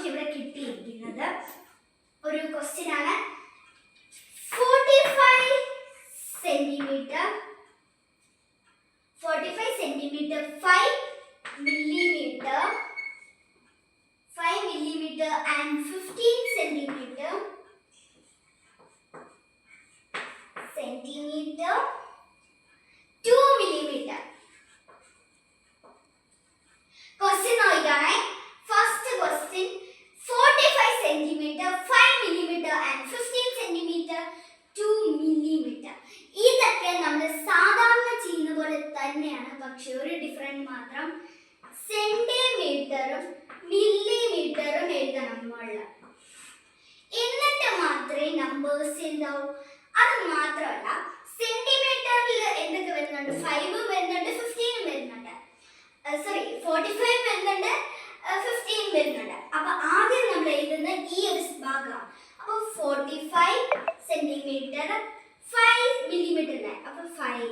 നമുക്ക് ഇവിടെ കിട്ടിയിരിക്കുന്നത് ഒരു ക്വസ്റ്റ്യൻ ആണ്. 45 centimetre 5 millimeter and 15 centimeter 2 millimeter. Question നോക്കിയാണേ. First question 45 centimeter 5 millimeter and 15 centimeter 2 millimeter. ഇതൊക്കെ നമ്മൾ സാധാരണ ചെയ്യുന്ന പോലെ തന്നെയാണ്, പക്ഷെ ഒരു ഡിഫറൻസ് മാത്രം. സെന്റിമീറ്ററും മില്ലിമീറ്ററും എഴുതണം മുകളിൽ, എന്നിട്ട് മാത്രമേ നമ്പേഴ്സ് ഉണ്ടാവൂ. അത് മാത്രമല്ല, സെന്റിമീറ്ററിൽ എന്തൊക്കെ വരുന്നുണ്ട്? 5 വരുന്നുണ്ട്, 15 വരുന്നുണ്ട്, 45 വരുന്നുണ്ട്, 15 വരുന്നുണ്ട്. അപ്പൊ ആദ്യം നമ്മൾ എഴുതുന്ന ഈ ഒരു ഭാഗമാണ്. അപ്പൊ 45 സെന്റിമീറ്റർ 5 മില്ലിമീറ്റർ അല്ലേ, അപ്പൊ 5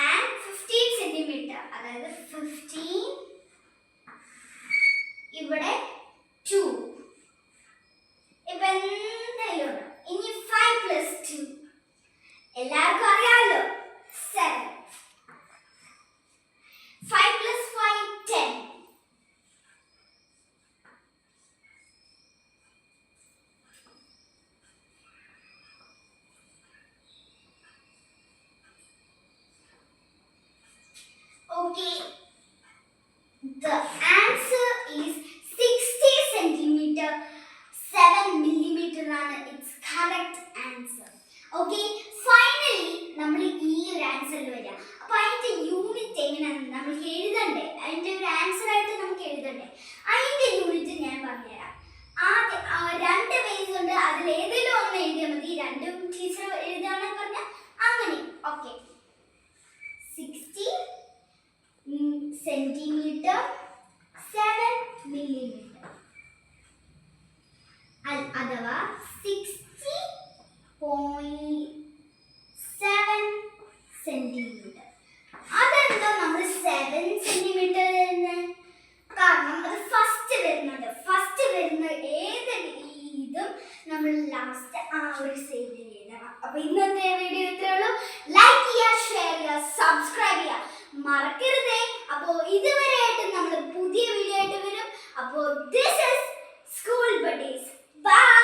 and 15 സെന്റിമീറ്റർ, അതായത് 15 ഇവിടെ 2. ഇപ്പൊ എന്തായാലും ഉണ്ട്. ഇനി 5 plus 2 എല്ലാവർക്കും അറിയാമല്ലോ, 7. 5 plus 5 10. Okay, the answer is 60 centimeter 7 millimeter ആണ് its correct answer. Okay, finally നമ്മൾ ഈ ഒരു ആൻസറിൽ വരിക. അപ്പോൾ അതിന്റെ യൂണിറ്റ് എങ്ങനെയാണ് നമുക്ക് എഴുതണ്ടേ? അതിന്റെ ഒരു ആൻസർ ആയിട്ട് നമുക്ക് എഴുതണ്ടേ? അതിന്റെ യൂണിറ്റ് ഞാൻ പറഞ്ഞുതരാം. ആദ്യം 2 പേജ് ഉണ്ട്, അതിൽ ഏതെങ്കിലും ഒന്ന് എഴുതിയാൽ മതി. രണ്ടും ടീച്ചർ എഴുതാണെന്ന് പറഞ്ഞാൽ അങ്ങനെ. ഓക്കെ, 60 സെന്റിമീറ്റർ 7 മില്ലിമീറ്റർ, അഥവാ 60.7 സെന്റിമീറ്റർ. അതെന്താ നമ്മൾ 7 സെന്റിമീറ്റർ വരുന്നത്? കാരണം അത് ഫസ്റ്റ് വരുന്ന ഏത് ഇതും നമ്മൾ ലാസ്റ്റ് ആ ഒരു സൈഡിൽ എഴുതണം. അപ്പൊ ഇന്നത്തെ വീഡിയോ ഇത്രയേ ഉള്ളൂ. ലൈക്ക് ചെയ്യുക, ഷെയർ ചെയ്യുക, സബ്സ്ക്രൈബ് ചെയ്യുക മറക്കരുതേ. അപ്പോൾ ഇതുവരെയായിട്ട് നമ്മൾ പുതിയ വീഡിയോ ആയിട്ട് വരും. അപ്പോൾ this is school buddies. By.